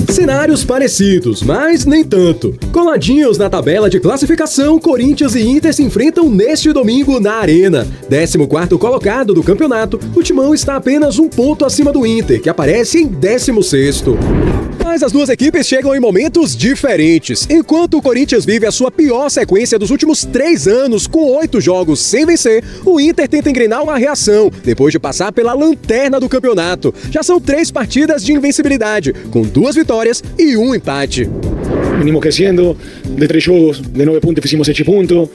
Cenários parecidos, mas nem tanto. Coladinhos na tabela de classificação, Corinthians e Inter se enfrentam neste domingo na Arena. 14º colocado do campeonato, o Timão está apenas um ponto acima do Inter, que aparece em 16º. Mas as duas equipes chegam em momentos diferentes. Enquanto o Corinthians vive a sua pior sequência dos últimos 3 anos, com 8 jogos sem vencer, o Inter tenta engrenar uma reação, depois de passar pela lanterna do campeonato. Já são 3 partidas de invencibilidade, com 2 vitórias e 1 empate. Venimos crescendo, de 3 jogos, de 9 pontos fizemos 7 pontos.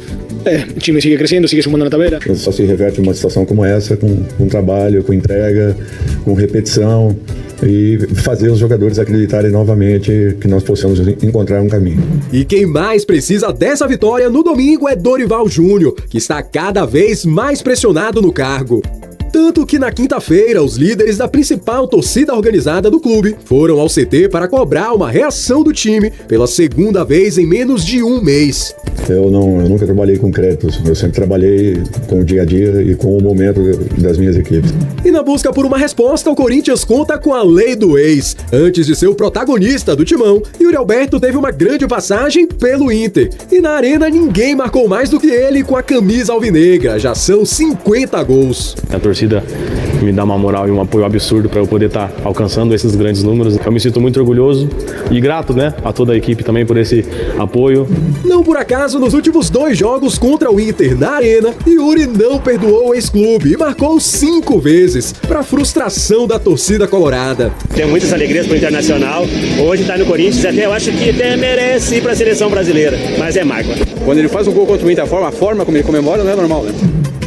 O time sigue crescendo, sigue sumando na tabela. Só se reverte uma situação como essa com trabalho, com entrega, com repetição e fazer os jogadores acreditarem novamente que nós possamos encontrar um caminho. E quem mais precisa dessa vitória no domingo é Dorival Júnior, que está cada vez mais pressionado no cargo. Tanto que na quinta-feira, os líderes da principal torcida organizada do clube foram ao CT para cobrar uma reação do time pela segunda vez em menos de um mês. Eu nunca trabalhei com créditos, eu sempre trabalhei com o dia a dia e com o momento das minhas equipes. E na busca por uma resposta, o Corinthians conta com a lei do ex. Antes de ser o protagonista do Timão, Yuri Alberto teve uma grande passagem pelo Inter. E na Arena ninguém marcou mais do que ele com a camisa alvinegra. Já são 50 gols. A torcida me dá uma moral e um apoio absurdo para eu poder estar alcançando esses grandes números. Eu me sinto muito orgulhoso e grato, a toda a equipe também por esse apoio. Não por acaso, nos últimos 2 jogos contra o Inter na Arena, Yuri não perdoou o ex-clube e marcou 5 vezes, para frustração da torcida colorada. Tenho muitas alegrias pro Internacional. Hoje tá no Corinthians, até eu acho que até merece ir pra seleção brasileira, mas é mágoa. Quando ele faz um gol contra o Inter, a forma como ele comemora não é normal,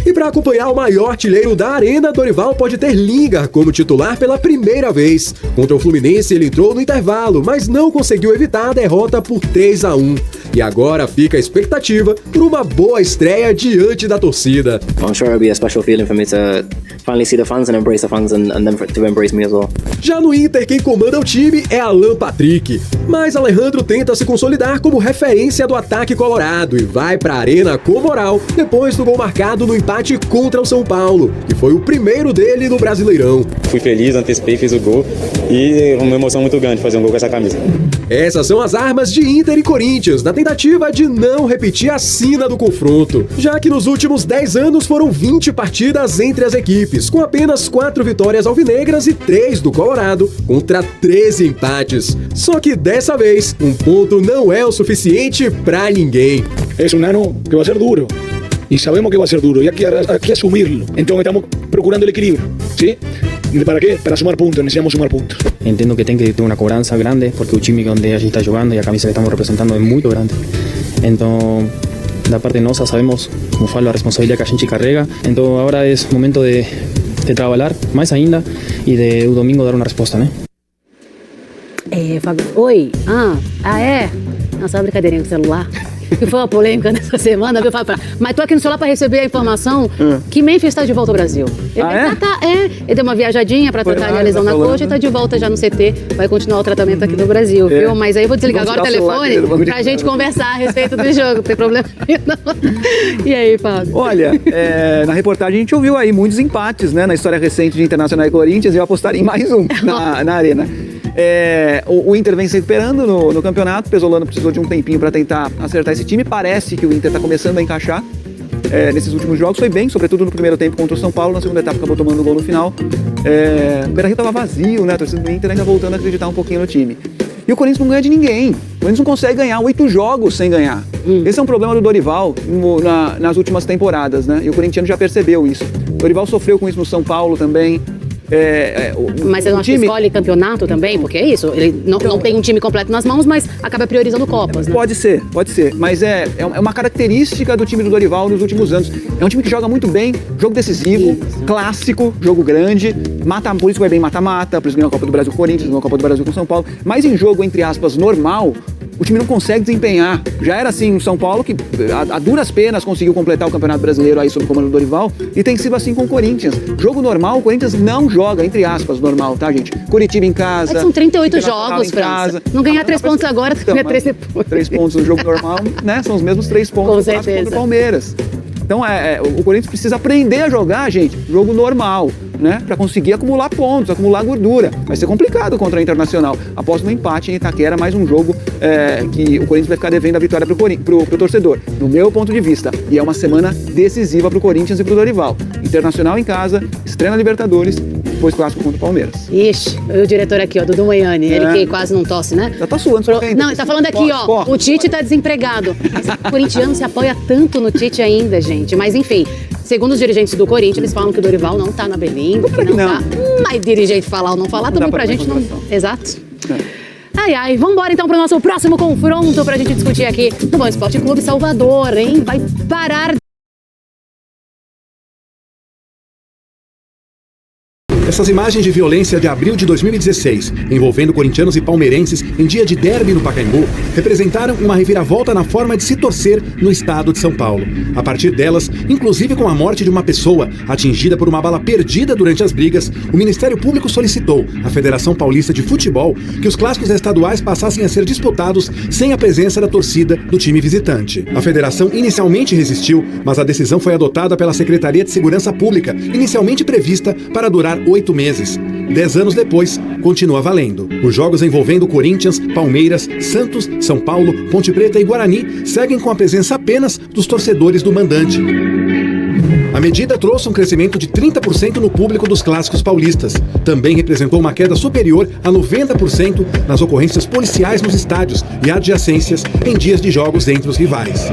E para acompanhar o maior artilheiro da Arena, Dorival pode ter Lingard como titular pela primeira vez. Contra o Fluminense ele entrou no intervalo, mas não conseguiu evitar a derrota por 3-1. E agora fica a expectativa por uma boa estreia diante da torcida. I'm sure it'll be a special feeling for me to finally see the fans and embrace the fans and them to embrace me as well. Já no Inter, quem comanda o time é Alan Patrick. Mas Alejandro tenta se consolidar como referência do ataque colorado e vai para a Arena com moral depois do gol marcado no empate contra o São Paulo, que foi o primeiro dele no Brasileirão. Fui feliz, antecipei, fiz o gol e uma emoção muito grande fazer um gol com essa camisa. Essas são as armas de Inter e Corinthians na tentativa de não repetir a sina do confronto, já que nos últimos 10 anos foram 20 partidas entre as equipes, com apenas 4 vitórias alvinegras e 3 do Colorado, contra 13 empates. Só que dessa vez, um ponto não é o suficiente pra ninguém. É um ano que vai ser duro. Y sabemos que va a ser duro y hay que asumirlo. Entonces estamos procurando el equilibrio, ¿sí? ¿Para qué? Para sumar puntos, necesitamos sumar puntos. Entendo que tem que ter uma cobrança grande, porque o time onde a gente está jogando e a camisa que estamos representando é muito grande. Então, da parte nossa, sabemos, como falo, a responsabilidade que a gente carrega. Então, agora é momento de trabalhar mais ainda e de o domingo dar uma resposta, né? Fábio, oi. É? Nossa, uma brincadeirinha com o celular. Que foi uma polêmica nessa semana, viu, Fábio? Mas tô aqui no celular para receber a informação que Memphis está de volta ao Brasil. Ele deu uma viajadinha para tratar a lesão na coxa e tá de volta já no CT. Vai continuar o tratamento aqui no Brasil, viu? Mas aí eu vou desligar agora o telefone pra gente conversar a respeito do jogo. Não tem problema não. E aí, Fábio? Olha, na reportagem a gente ouviu aí muitos empates, né? Na história recente de Internacional e Corinthians, e eu apostaria em mais um na Arena. O Inter vem se recuperando no campeonato, Pesolano precisou de um tempinho para tentar acertar esse time. Parece que o Inter está começando a encaixar nesses últimos jogos, foi bem, sobretudo no primeiro tempo contra o São Paulo, na segunda etapa acabou tomando o gol no final. O Beira-Rio estava vazio, né? A torcida do Inter ainda voltando a acreditar um pouquinho no time. E o Corinthians não ganha de ninguém. O Corinthians não consegue ganhar 8 jogos sem ganhar. Esse é um problema do Dorival nas últimas temporadas, né? E o corintiano já percebeu isso. O Dorival sofreu com isso no São Paulo também. Mas você não acha que escolhe campeonato também? Porque é isso, ele não tem um time completo nas mãos, mas acaba priorizando Copas, né? Pode ser, mas é uma característica do time do Dorival nos últimos anos. É um time que joga muito bem, jogo decisivo, clássico, jogo grande, por isso vai bem mata-mata, por isso ganhou a Copa do Brasil com o Corinthians, ganhou a Copa do Brasil com o São Paulo, mas em jogo, entre aspas, normal, o time não consegue desempenhar. Já era assim no São Paulo, que a duras penas conseguiu completar o Campeonato Brasileiro aí sob o comando do Dorival, e tem sido assim com o Corinthians. Jogo normal, o Corinthians não joga, entre aspas, normal, tá, gente? Curitiba em casa. Mas são 38 jogos, França. Não ganhar 3 pontos agora, ganhar 3 depois. 3 pontos no jogo normal, né? São os mesmos 3 pontos contra o Palmeiras. Então, o Corinthians precisa aprender a jogar, gente, jogo normal. né? Para conseguir acumular pontos, acumular gordura. Vai ser complicado contra o Internacional. Após um empate em Itaquera, mais um jogo que o Corinthians vai ficar devendo a vitória pro torcedor, no meu ponto de vista. E é uma semana decisiva pro Corinthians e pro Dorival. Internacional em casa, estreia na Libertadores, depois clássico contra o Palmeiras. Ixi, o diretor aqui, ó, Dudu Maiani, ele que quase não tosse, né? Já tá suando. Não, ele tá falando aqui, ó, o Tite tá desempregado. O corintiano se apoia tanto no Tite ainda, gente. Mas enfim, segundo os dirigentes do Corinthians, eles falam que o Dorival não tá na Belim, não tá. Mas dirigente falar ou não falar, também pra gente não... Exato. Ai, vambora então pro nosso próximo confronto pra gente discutir aqui no Bom Esporte Clube Salvador, hein? Vai parar... Essas imagens de violência de abril de 2016, envolvendo corintianos e palmeirenses em dia de derby no Pacaembu, representaram uma reviravolta na forma de se torcer no estado de São Paulo. A partir delas, inclusive com a morte de uma pessoa atingida por uma bala perdida durante as brigas, o Ministério Público solicitou à Federação Paulista de Futebol que os clássicos estaduais passassem a ser disputados sem a presença da torcida do time visitante. A federação inicialmente resistiu, mas a decisão foi adotada pela Secretaria de Segurança Pública, inicialmente prevista para durar 8 meses. 10 anos depois, continua valendo. Os jogos envolvendo Corinthians, Palmeiras, Santos, São Paulo, Ponte Preta e Guarani seguem com a presença apenas dos torcedores do mandante. A medida trouxe um crescimento de 30% no público dos clássicos paulistas. Também representou uma queda superior a 90% nas ocorrências policiais nos estádios e adjacências em dias de jogos entre os rivais.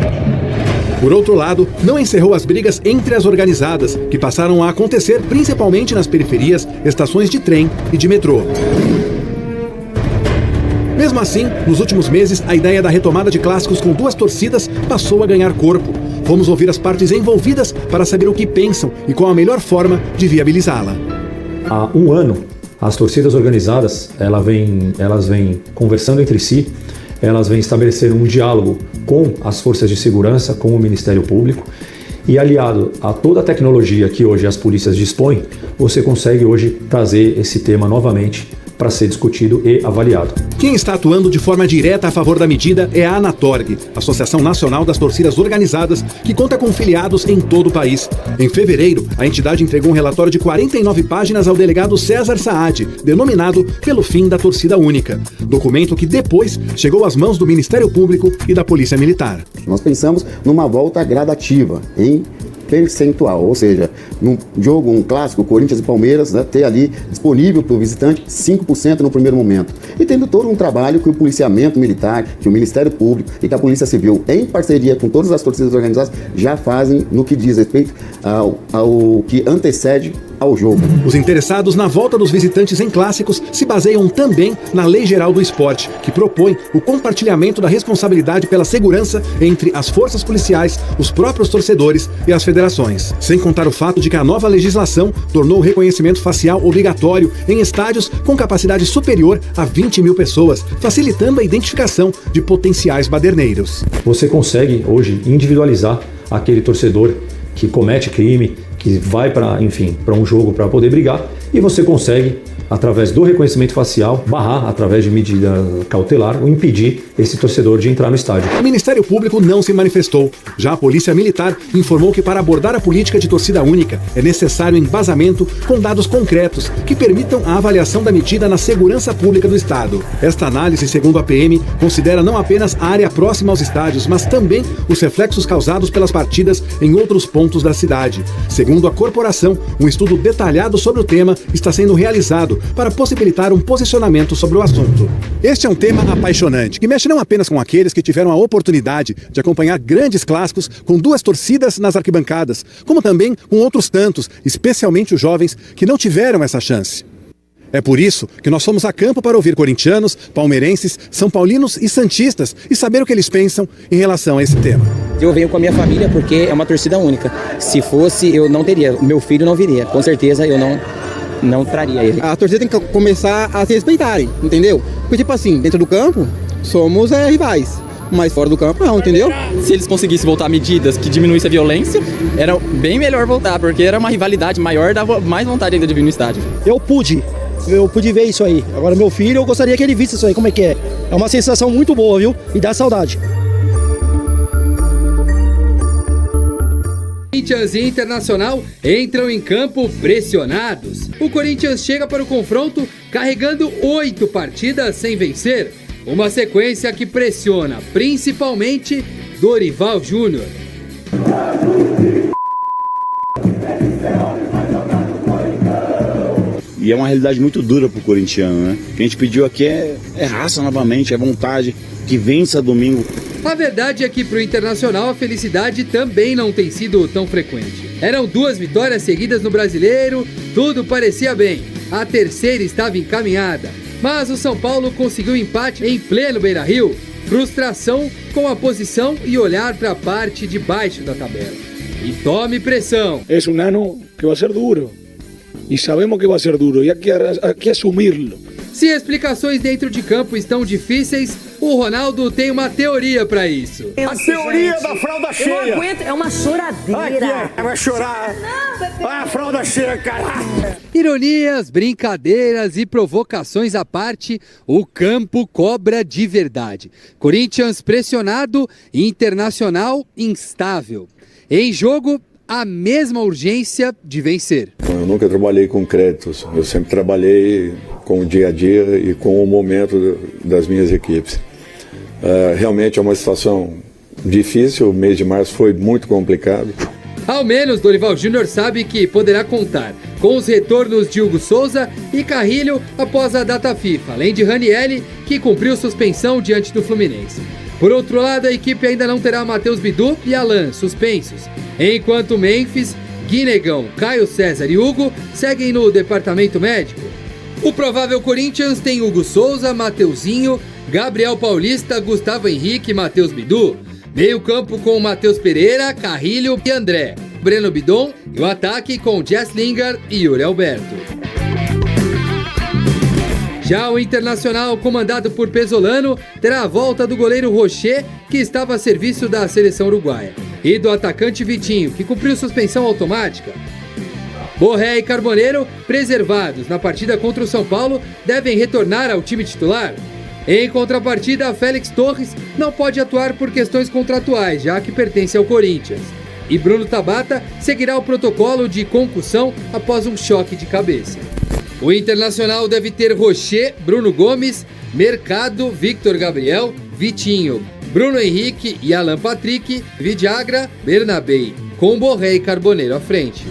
Por outro lado, não encerrou as brigas entre as organizadas, que passaram a acontecer principalmente nas periferias, estações de trem e de metrô. Mesmo assim, nos últimos meses, a ideia da retomada de clássicos com 2 torcidas passou a ganhar corpo. Vamos ouvir as partes envolvidas para saber o que pensam e qual a melhor forma de viabilizá-la. Há um ano, as torcidas organizadas elas vêm conversando entre si, elas vêm estabelecer um diálogo com as forças de segurança, com o Ministério Público, e aliado a toda a tecnologia que hoje as polícias dispõem, você consegue hoje trazer esse tema novamente para ser discutido e avaliado. Quem está atuando de forma direta a favor da medida é a Anatorg, Associação Nacional das Torcidas Organizadas, que conta com filiados em todo o país. Em fevereiro, a entidade entregou um relatório de 49 páginas ao delegado César Saad, denominado Pelo Fim da Torcida Única. Documento que depois chegou às mãos do Ministério Público e da Polícia Militar. Nós pensamos numa volta gradativa, em percentual, ou seja, num jogo, um clássico, Corinthians e Palmeiras, né, ter ali disponível para o visitante 5% no primeiro momento. E tendo todo um trabalho que o policiamento militar, que o Ministério Público e que a Polícia Civil, em parceria com todas as torcidas organizadas, já fazem no que diz respeito ao que antecede ao jogo. Os interessados na volta dos visitantes em clássicos se baseiam também na Lei Geral do Esporte, que propõe o compartilhamento da responsabilidade pela segurança entre as forças policiais, os próprios torcedores e as federações. Sem contar o fato de que a nova legislação tornou o reconhecimento facial obrigatório em estádios com capacidade superior a 20 mil pessoas, facilitando a identificação de potenciais baderneiros. Você consegue hoje individualizar aquele torcedor que comete crime, que vai para um jogo para poder brigar, e você consegue, através do reconhecimento facial, barrar, através de medida cautelar, ou impedir esse torcedor de entrar no estádio. O Ministério Público não se manifestou. Já a Polícia Militar informou que para abordar a política de torcida única é necessário embasamento com dados concretos que permitam a avaliação da medida na segurança pública do Estado. Esta análise, segundo a PM, considera não apenas a área próxima aos estádios, mas também os reflexos causados pelas partidas em outros pontos da cidade. Segundo a corporação, um estudo detalhado sobre o tema está sendo realizado para possibilitar um posicionamento sobre o assunto. Este é um tema apaixonante, que mexe não apenas com aqueles que tiveram a oportunidade de acompanhar grandes clássicos com 2 torcidas nas arquibancadas, como também com outros tantos, especialmente os jovens, que não tiveram essa chance. É por isso que nós fomos a campo para ouvir corintianos, palmeirenses, são paulinos e santistas e saber o que eles pensam em relação a esse tema. Eu venho com a minha família porque é uma torcida única. Se fosse, eu não teria. Meu filho não viria. Com certeza eu não traria ele. A torcida tem que começar a se respeitarem, entendeu? Porque tipo assim, dentro do campo, somos rivais. Mas fora do campo não, entendeu? Se eles conseguissem voltar medidas que diminuíssem a violência, era bem melhor voltar, porque era uma rivalidade maior, dava mais vontade ainda de vir no estádio. Eu pude ver isso aí. Agora meu filho, eu gostaria que ele visse isso aí, como é que é. É uma sensação muito boa, viu? E dá saudade. Corinthians e Internacional entram em campo pressionados. O Corinthians chega para o confronto carregando 8 partidas sem vencer. Uma sequência que pressiona principalmente Dorival Júnior. E é uma realidade muito dura pro corintiano, né? O que a gente pediu aqui é raça novamente, é vontade, que vença domingo. A verdade é que pro Internacional a felicidade também não tem sido tão frequente. Eram 2 vitórias seguidas no Brasileiro, tudo parecia bem. A terceira estava encaminhada. Mas o São Paulo conseguiu empate em pleno Beira-Rio. Frustração com a posição e olhar para a parte de baixo da tabela. E tome pressão. É um ano que vai ser duro. E sabemos que vai ser duro. E aqui assumi-lo. Se explicações dentro de campo estão difíceis, o Ronaldo tem uma teoria para isso. A teoria da fralda cheia. Eu não aguento, é uma choradeira. Aqui vai chorar. A fralda cheia, caralho. Ironias, brincadeiras e provocações à parte, o campo cobra de verdade. Corinthians pressionado, Internacional instável. Em jogo, a mesma urgência de vencer. Eu nunca trabalhei com créditos, eu sempre trabalhei com o dia a dia e com o momento das minhas equipes. Realmente é uma situação difícil, o mês de março foi muito complicado. Ao menos Dorival Júnior sabe que poderá contar com os retornos de Hugo Souza e Carrilho após a data FIFA, além de Ranieri, que cumpriu suspensão diante do Fluminense. Por outro lado, a equipe ainda não terá Matheus Bidu e Alan suspensos, enquanto Memphis, Guinegão, Caio César e Hugo seguem no departamento médico. O provável Corinthians tem Hugo Souza, Mateuzinho, Gabriel Paulista, Gustavo Henrique e Matheus Bidu. Meio campo com Matheus Pereira, Carrilho e André. Breno Bidon e o ataque com Jess Lingard e Yuri Alberto. Já o Internacional, comandado por Pesolano, terá a volta do goleiro Rocher, que estava a serviço da seleção uruguaia, e do atacante Vitinho, que cumpriu suspensão automática. Borré e Carboneiro, preservados na partida contra o São Paulo, devem retornar ao time titular. Em contrapartida, Félix Torres não pode atuar por questões contratuais, já que pertence ao Corinthians. E Bruno Tabata seguirá o protocolo de concussão após um choque de cabeça. O Internacional deve ter Rocher, Bruno Gomes, Mercado, Victor Gabriel, Vitinho, Bruno Henrique e Alan Patrick, Vidiagra, Bernabei, com Borré e Carboneiro à frente.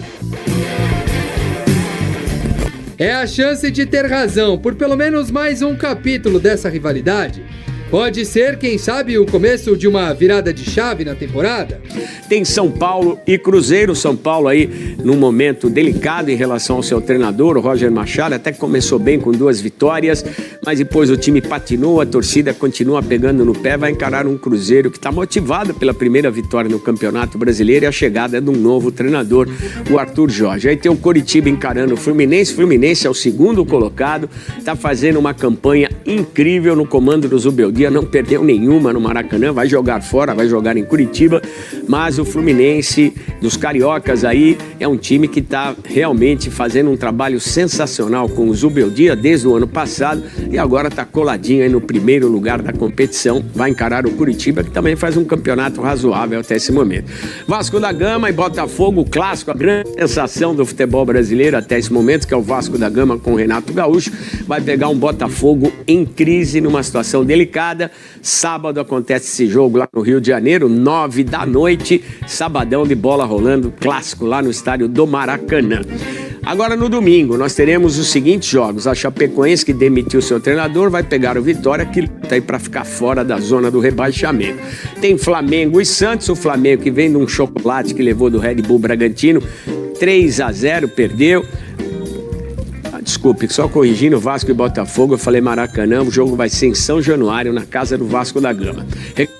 É a chance de ter razão por pelo menos mais um capítulo dessa rivalidade. Pode ser, quem sabe, o começo de uma virada de chave na temporada? Tem São Paulo e Cruzeiro. São Paulo aí num momento delicado em relação ao seu treinador, o Roger Machado, até que começou bem com 2 vitórias, mas depois o time patinou, a torcida continua pegando no pé, vai encarar um Cruzeiro que está motivado pela primeira vitória no Campeonato Brasileiro e a chegada de um novo treinador, o Arthur Jorge. Aí tem o Coritiba encarando o Fluminense. Fluminense é o segundo colocado, está fazendo uma campanha incrível no comando do Zubeldia, não perdeu nenhuma no Maracanã, vai jogar fora, vai jogar em Curitiba, mas o Fluminense dos cariocas aí é um time que está realmente fazendo um trabalho sensacional com o Zubeldia desde o ano passado e agora está coladinho aí no primeiro lugar da competição, vai encarar o Curitiba, que também faz um campeonato razoável até esse momento. Vasco da Gama e Botafogo, o clássico, a grande sensação do futebol brasileiro até esse momento, que é o Vasco da Gama com o Renato Gaúcho, vai pegar um Botafogo em crise, numa situação delicada. Sábado acontece esse jogo lá no Rio de Janeiro, 9 da noite, sabadão de bola rolando, clássico lá no estádio do Maracanã. Agora no domingo nós teremos os seguintes jogos: a Chapecoense, que demitiu seu treinador, vai pegar o Vitória, que está aí para ficar fora da zona do rebaixamento. Tem Flamengo e Santos, o Flamengo que vem de um chocolate que levou do Red Bull Bragantino, 3-0, perdeu. Desculpe, só corrigindo, Vasco e Botafogo, eu falei Maracanã, o jogo vai ser em São Januário, na casa do Vasco da Gama.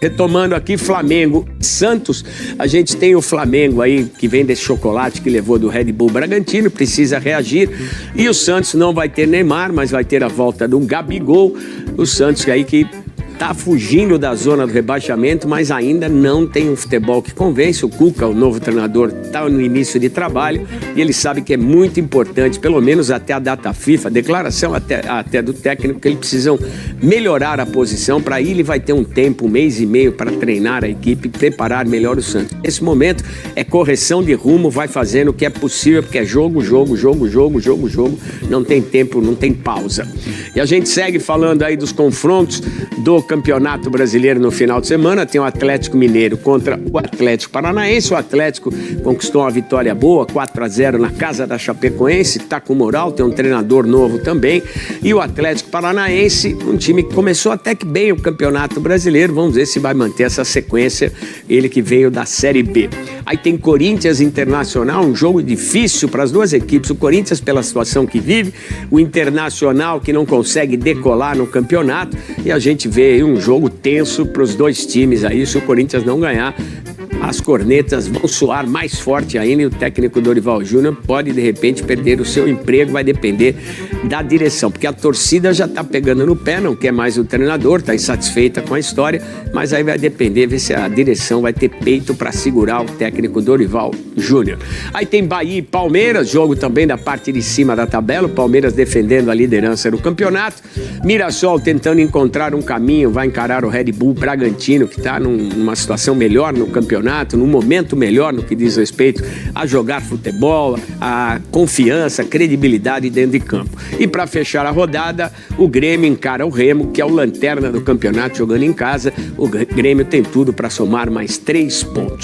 Retomando aqui, Flamengo e Santos, a gente tem o Flamengo aí, que vem desse chocolate que levou do Red Bull Bragantino, precisa reagir, e o Santos não vai ter Neymar, mas vai ter a volta do Gabigol, o Santos aí que está fugindo da zona do rebaixamento, mas ainda não tem um futebol que convence. O Cuca, o novo treinador, está no início de trabalho e ele sabe que é muito importante, pelo menos até a data FIFA, a declaração até do técnico, que eles precisam melhorar a posição. Para aí ele vai ter um tempo, 1 mês e meio para treinar a equipe e preparar melhor o Santos. Nesse momento é correção de rumo, vai fazendo o que é possível, porque é jogo, não tem tempo, não tem pausa. E a gente segue falando aí dos confrontos do Campeonato Brasileiro no final de semana. Tem o Atlético Mineiro contra o Atlético Paranaense. O Atlético conquistou uma vitória boa, 4-0 na casa da Chapecoense, tá com moral, tem um treinador novo também. E o Atlético Paranaense, um time que começou até que bem o Campeonato Brasileiro, vamos ver se vai manter essa sequência, ele que veio da Série B. Aí tem Corinthians Internacional, um jogo difícil para as duas equipes. O Corinthians pela situação que vive, o Internacional que não consegue decolar no campeonato, e a gente vê aí um jogo tenso para os dois times aí. Se o Corinthians não ganhar, as cornetas vão soar mais forte ainda e o técnico Dorival Júnior pode de repente perder o seu emprego. Vai depender da direção, porque a torcida já está pegando no pé, não quer mais o treinador, está insatisfeita com a história, mas aí vai depender, ver se a direção vai ter peito para segurar o técnico Dorival Júnior. Aí tem Bahia e Palmeiras, jogo também da parte de cima da tabela, o Palmeiras defendendo a liderança do campeonato, Mirassol tentando encontrar um caminho, vai encarar o Red Bull Bragantino, que está numa situação melhor no campeonato, num momento melhor no que diz respeito a jogar futebol, a confiança, a credibilidade dentro de campo. E para fechar a rodada, o Grêmio encara o Remo, que é o lanterna do campeonato, jogando em casa. O Grêmio tem tudo para somar mais 3 pontos.